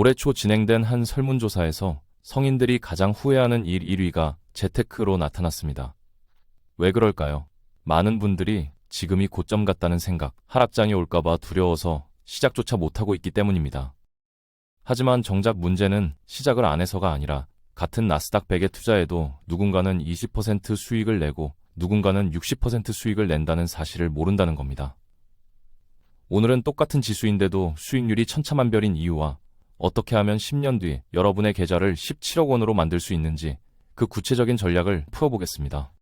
올해 초 진행된 한 설문조사에서 성인들이 가장 후회하는 일 1위가 재테크로 나타났습니다. 왜 그럴까요? 많은 분들이 지금이 고점 같다는 생각, 하락장이 올까봐 두려워서 시작조차 못하고 있기 때문입니다. 하지만 정작 문제는 시작을 안 해서가 아니라 같은 나스닥 100에 투자해도 누군가는 20% 수익을 내고 누군가는 60% 수익을 낸다는 사실을 모른다는 겁니다. 오늘은 똑같은 지수인데도 수익률이 천차만별인 이유와 어떻게 하면 10년 뒤 여러분의 계좌를 17억 원으로 만들 수 있는지 그 구체적인 전략을 풀어보겠습니다.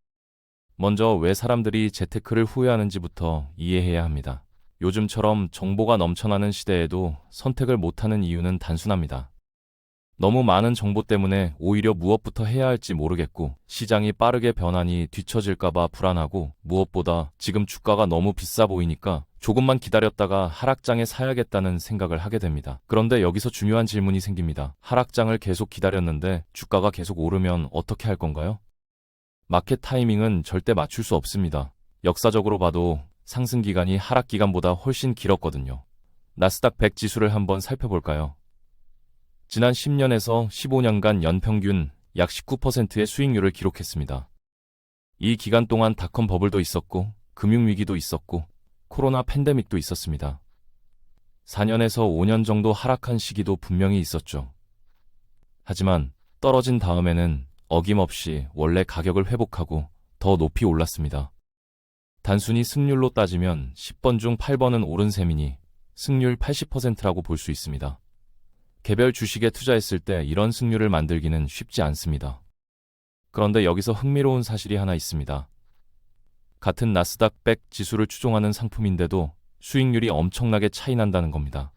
먼저 왜 사람들이 재테크를 후회하는지부터 이해해야 합니다. 요즘처럼 정보가 넘쳐나는 시대에도 선택을 못하는 이유는 단순합니다. 너무 많은 정보 때문에 오히려 무엇부터 해야 할지 모르겠고 시장이 빠르게 변하니 뒤처질까봐 불안하고 무엇보다 지금 주가가 너무 비싸 보이니까 조금만 기다렸다가 하락장에 사야겠다는 생각을 하게 됩니다. 그런데 여기서 중요한 질문이 생깁니다. 하락장을 계속 기다렸는데 주가가 계속 오르면 어떻게 할 건가요? 마켓 타이밍은 절대 맞출 수 없습니다. 역사적으로 봐도 상승 기간이 하락 기간보다 훨씬 길었거든요. 나스닥 100 지수를 한번 살펴볼까요? 지난 10년에서 15년간 연평균 약 19%의 수익률을 기록했습니다. 이 기간 동안 닷컴 버블도 있었고 금융위기도 있었고 코로나 팬데믹도 있었습니다. 4년에서 5년 정도 하락한 시기도 분명히 있었죠. 하지만 떨어진 다음에는 어김없이 원래 가격을 회복하고 더 높이 올랐습니다. 단순히 승률로 따지면 10번 중 8번은 오른 셈이니 승률 80%라고 볼 수 있습니다. 개별 주식에 투자했을 때 이런 승률을 만들기는 쉽지 않습니다. 그런데 여기서 흥미로운 사실이 하나 있습니다. 같은 나스닥 100 지수를 추종하는 상품인데도 수익률이 엄청나게 차이 난다는 겁니다.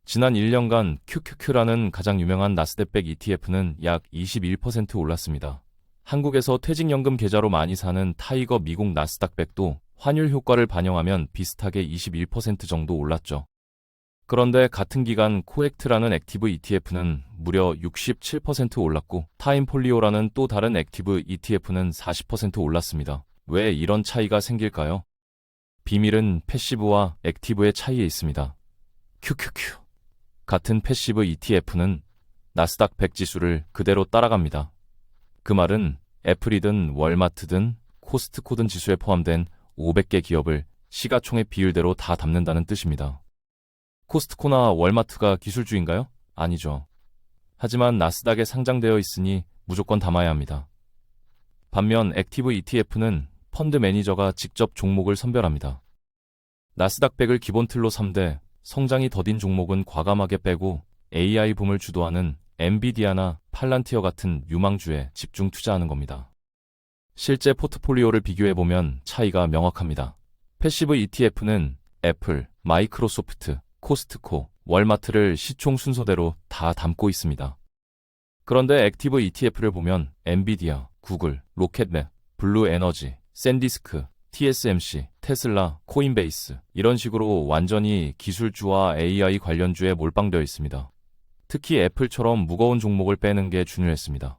지난 1년간 QQQ라는 가장 유명한 나스닥 100 ETF는 약 21% 올랐습니다. 한국에서 퇴직연금 계좌로 많이 사는 타이거 미국 나스닥 100도 환율 효과를 반영하면 비슷하게 21% 정도 올랐죠. 그런데 같은 기간 코액트라는 액티브 ETF는 무려 67% 올랐고 타임폴리오라는 또 다른 액티브 ETF는 40% 올랐습니다. 왜 이런 차이가 생길까요? 비밀은 패시브와 액티브의 차이에 있습니다. QQQ. 같은 패시브 ETF는 나스닥 100 지수를 그대로 따라갑니다. 그 말은 애플이든 월마트든 코스트코든 지수에 포함된 500개 기업을 시가총액 비율대로 다 담는다는 뜻입니다. 코스트코나 월마트가 기술주인가요? 아니죠. 하지만 나스닥에 상장되어 있으니 무조건 담아야 합니다. 반면 액티브 ETF는 펀드 매니저가 직접 종목을 선별합니다. 나스닥 100을 기본 틀로 삼되 성장이 더딘 종목은 과감하게 빼고 AI 붐을 주도하는 엔비디아나 팔란티어 같은 유망주에 집중 투자하는 겁니다. 실제 포트폴리오를 비교해보면 차이가 명확합니다. 패시브 ETF는 애플, 마이크로소프트, 코스트코, 월마트를 시총 순서대로 다 담고 있습니다. 그런데 액티브 ETF를 보면 엔비디아, 구글, 로켓넷, 블루에너지, 샌디스크, TSMC, 테슬라, 코인베이스 이런 식으로 완전히 기술주와 AI 관련주에 몰빵되어 있습니다. 특히 애플처럼 무거운 종목을 빼는 게 중요했습니다.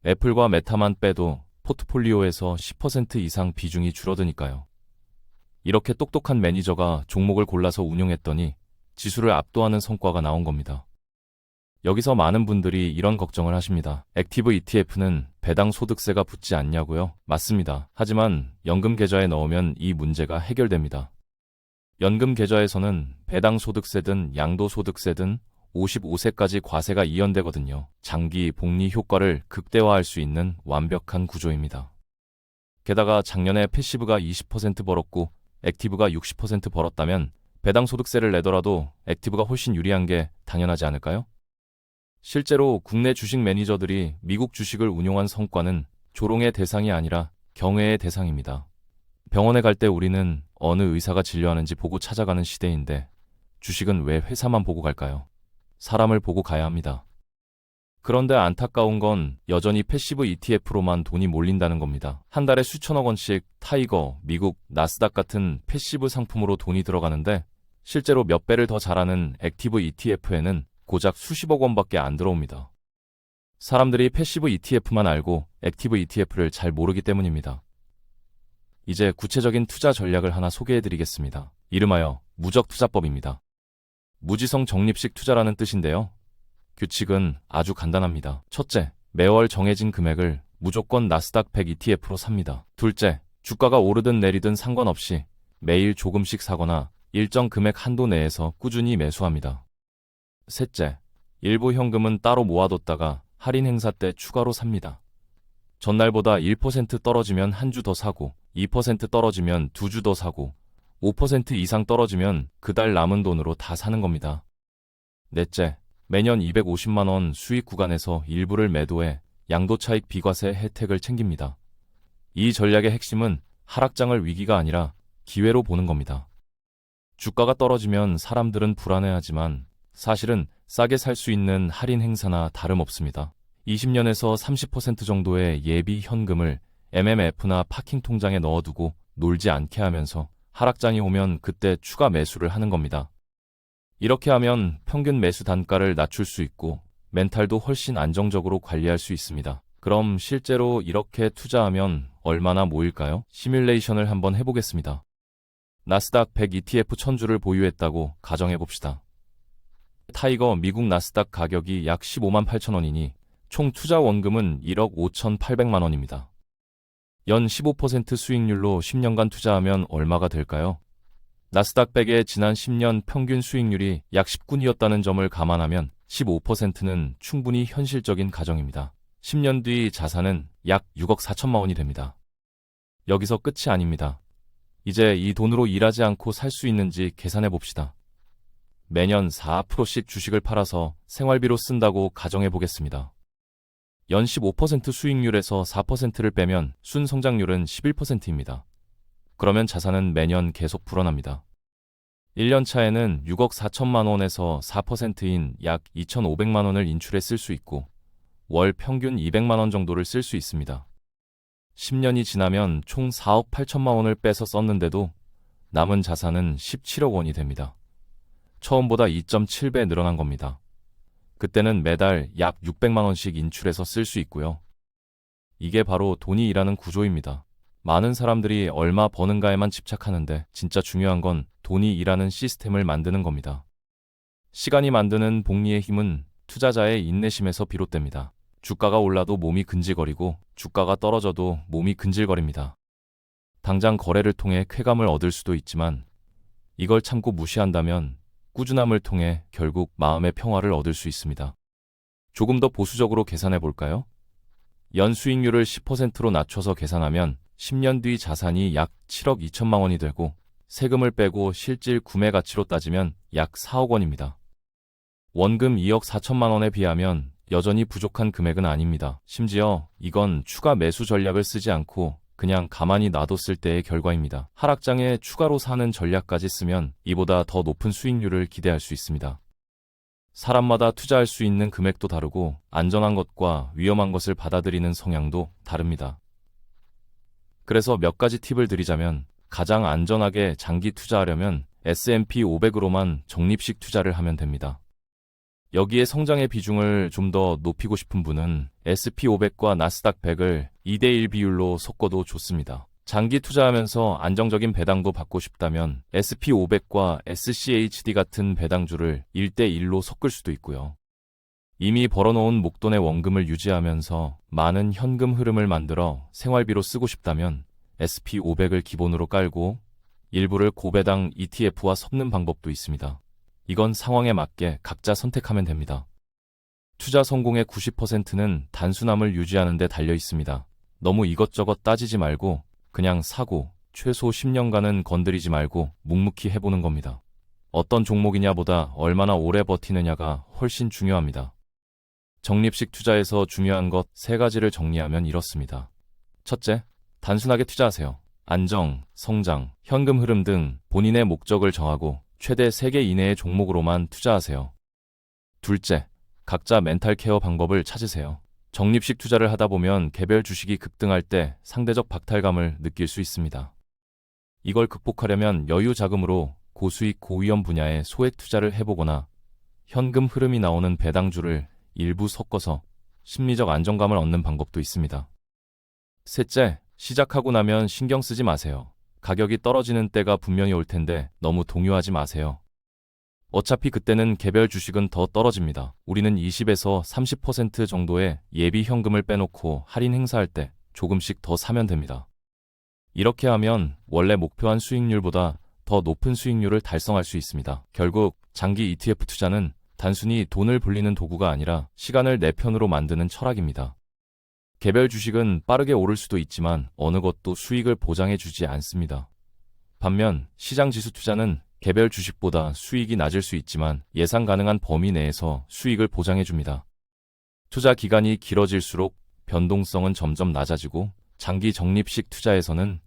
애플과 메타만 빼도 포트폴리오에서 10% 이상 비중이 줄어드니까요. 이렇게 똑똑한 매니저가 종목을 골라서 운용했더니 지수를 압도하는 성과가 나온 겁니다. 여기서 많은 분들이 이런 걱정을 하십니다. 액티브 ETF는 배당 소득세가 붙지 않냐고요? 맞습니다. 하지만 연금 계좌에 넣으면 이 문제가 해결됩니다. 연금 계좌에서는 배당 소득세든 양도 소득세든 55세까지 과세가 이연되거든요. 장기 복리 효과를 극대화할 수 있는 완벽한 구조입니다. 게다가 작년에 패시브가 20% 벌었고 액티브가 60% 벌었다면 배당 소득세를 내더라도 액티브가 훨씬 유리한 게 당연하지 않을까요? 실제로 국내 주식 매니저들이 미국 주식을 운용한 성과는 조롱의 대상이 아니라 경외의 대상입니다. 병원에 갈 때 우리는 어느 의사가 진료하는지 보고 찾아가는 시대인데 주식은 왜 회사만 보고 갈까요? 사람을 보고 가야 합니다. 그런데 안타까운 건 여전히 패시브 ETF로만 돈이 몰린다는 겁니다. 한 달에 수천억 원씩 타이거, 미국, 나스닥 같은 패시브 상품으로 돈이 들어가는데 실제로 몇 배를 더 잘하는 액티브 ETF에는 고작 수십억 원밖에 안 들어옵니다. 사람들이 패시브 ETF만 알고 액티브 ETF를 잘 모르기 때문입니다. 이제 구체적인 투자 전략을 하나 소개해드리겠습니다. 이름하여 무적 투자법입니다. 무지성 적립식 투자라는 뜻인데요. 규칙은 아주 간단합니다. 첫째, 매월 정해진 금액을 무조건 나스닥 100 ETF로 삽니다. 둘째, 주가가 오르든 내리든 상관없이 매일 조금씩 사거나 일정 금액 한도 내에서 꾸준히 매수합니다. 셋째, 일부 현금은 따로 모아뒀다가 할인 행사 때 추가로 삽니다. 전날보다 1% 떨어지면 한 주 더 사고, 2% 떨어지면 2주 더 사고, 5% 이상 떨어지면 그달 남은 돈으로 다 사는 겁니다. 넷째, 매년 250만 원 수익 구간에서 일부를 매도해 양도차익 비과세 혜택을 챙깁니다. 이 전략의 핵심은 하락장을 위기가 아니라 기회로 보는 겁니다. 주가가 떨어지면 사람들은 불안해하지만 사실은 싸게 살 수 있는 할인 행사나 다름없습니다. 20년에서 30% 정도의 예비 현금을 MMF나 파킹 통장에 넣어두고 놀지 않게 하면서 하락장이 오면 그때 추가 매수를 하는 겁니다. 이렇게 하면 평균 매수 단가를 낮출 수 있고 멘탈도 훨씬 안정적으로 관리할 수 있습니다. 그럼 실제로 이렇게 투자하면 얼마나 모일까요? 시뮬레이션을 한번 해보겠습니다. 나스닥 100 ETF 1000주를 보유했다고 가정해봅시다. 타이거 미국 나스닥 가격이 약 15만 8천 원이니 총 투자 원금은 1억 5,800만 원입니다. 연 15% 수익률로 10년간 투자하면 얼마가 될까요? 나스닥 100의 지난 10년 평균 수익률이 약 10군이었다는 점을 감안하면 15%는 충분히 현실적인 가정입니다. 10년 뒤 자산은 약 6억 4천만 원이 됩니다. 여기서 끝이 아닙니다. 이제 이 돈으로 일하지 않고 살 수 있는지 계산해 봅시다. 매년 4%씩 주식을 팔아서 생활비로 쓴다고 가정해 보겠습니다. 연 15% 수익률에서 4%를 빼면 순성장률은 11%입니다. 그러면 자산은 매년 계속 불어납니다. 1년 차에는 6억 4천만 원에서 4%인 약 2,500만 원을 인출해 쓸 수 있고 월 평균 200만 원 정도를 쓸 수 있습니다. 10년이 지나면 총 4억 8천만 원을 빼서 썼는데도 남은 자산은 17억 원이 됩니다. 처음보다 2.7배 늘어난 겁니다. 그때는 매달 약 600만 원씩 인출해서 쓸 수 있고요. 이게 바로 돈이 일하는 구조입니다. 많은 사람들이 얼마 버는가에만 집착하는데 진짜 중요한 건 돈이 일하는 시스템을 만드는 겁니다. 시간이 만드는 복리의 힘은 투자자의 인내심에서 비롯됩니다. 주가가 올라도 몸이 근질거리고 주가가 떨어져도 몸이 근질거립니다. 당장 거래를 통해 쾌감을 얻을 수도 있지만 이걸 참고 무시한다면 꾸준함을 통해 결국 마음의 평화를 얻을 수 있습니다. 조금 더 보수적으로 계산해 볼까요? 연 수익률을 10%로 낮춰서 계산하면 10년 뒤 자산이 약 7억 2천만 원이 되고 세금을 빼고 실질 구매 가치로 따지면 약 4억 원입니다. 원금 2억 4천만 원에 비하면 여전히 부족한 금액은 아닙니다. 심지어 이건 추가 매수 전략을 쓰지 않고 그냥 가만히 놔뒀을 때의 결과입니다. 하락장에 추가로 사는 전략까지 쓰면 이보다 더 높은 수익률을 기대할 수 있습니다. 사람마다 투자할 수 있는 금액도 다르고 안전한 것과 위험한 것을 받아들이는 성향도 다릅니다. 그래서 몇 가지 팁을 드리자면 가장 안전하게 장기 투자하려면 S&P 500으로만 적립식 투자를 하면 됩니다. 여기에 성장의 비중을 좀 더 높이고 싶은 분은 SP500과 나스닥 100을 2대1 비율로 섞어도 좋습니다. 장기 투자하면서 안정적인 배당도 받고 싶다면 SP500과 SCHD 같은 배당주를 1대1로 섞을 수도 있고요. 이미 벌어놓은 목돈의 원금을 유지하면서 많은 현금 흐름을 만들어 생활비로 쓰고 싶다면 SP500을 기본으로 깔고 일부를 고배당 ETF와 섞는 방법도 있습니다. 이건 상황에 맞게 각자 선택하면 됩니다. 투자 성공의 90%는 단순함을 유지하는 데 달려 있습니다. 너무 이것저것 따지지 말고 그냥 사고 최소 10년간은 건드리지 말고 묵묵히 해보는 겁니다. 어떤 종목이냐보다 얼마나 오래 버티느냐가 훨씬 중요합니다. 적립식 투자에서 중요한 것 3가지를 정리하면 이렇습니다. 첫째, 단순하게 투자하세요. 안정, 성장, 현금 흐름 등 본인의 목적을 정하고 최대 3개 이내의 종목으로만 투자하세요. 둘째, 각자 멘탈 케어 방법을 찾으세요. 적립식 투자를 하다 보면 개별 주식이 급등할 때 상대적 박탈감을 느낄 수 있습니다. 이걸 극복하려면 여유 자금으로 고수익 고위험 분야에 소액 투자를 해보거나 현금 흐름이 나오는 배당주를 일부 섞어서 심리적 안정감을 얻는 방법도 있습니다. 셋째, 시작하고 나면 신경 쓰지 마세요. 가격이 떨어지는 때가 분명히 올 텐데 너무 동요하지 마세요. 어차피 그때는 개별 주식은 더 떨어집니다. 우리는 20에서 30% 정도의 예비 현금을 빼놓고 할인 행사할 때 조금씩 더 사면 됩니다. 이렇게 하면 원래 목표한 수익률보다 더 높은 수익률을 달성할 수 있습니다. 결국 장기 ETF 투자는 단순히 돈을 불리는 도구가 아니라 시간을 내 편으로 만드는 철학입니다. 개별 주식은 빠르게 오를 수도 있지만 어느 것도 수익을 보장해주지 않습니다. 반면 시장 지수 투자는 개별 주식보다 수익이 낮을 수 있지만 예상 가능한 범위 내에서 수익을 보장해줍니다. 투자 기간이 길어질수록 변동성은 점점 낮아지고 장기 적립식 투자에서는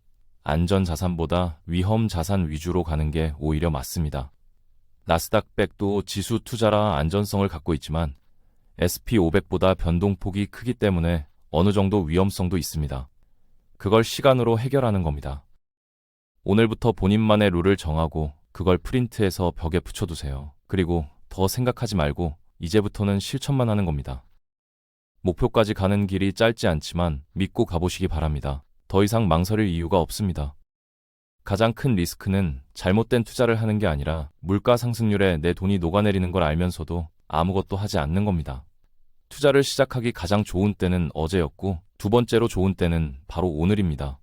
안전 자산보다 위험 자산 위주로 가는 게 오히려 맞습니다. 나스닥 100도 지수 투자라 안전성을 갖고 있지만 SP500보다 변동폭이 크기 때문에 어느 정도 위험성도 있습니다. 그걸 시간으로 해결하는 겁니다. 오늘부터 본인만의 룰을 정하고 그걸 프린트해서 벽에 붙여두세요. 그리고 더 생각하지 말고 이제부터는 실천만 하는 겁니다. 목표까지 가는 길이 짧지 않지만 믿고 가보시기 바랍니다. 더 이상 망설일 이유가 없습니다. 가장 큰 리스크는 잘못된 투자를 하는 게 아니라 물가 상승률에 내 돈이 녹아내리는 걸 알면서도 아무것도 하지 않는 겁니다. 투자를 시작하기 가장 좋은 때는 어제였고 두 번째로 좋은 때는 바로 오늘입니다.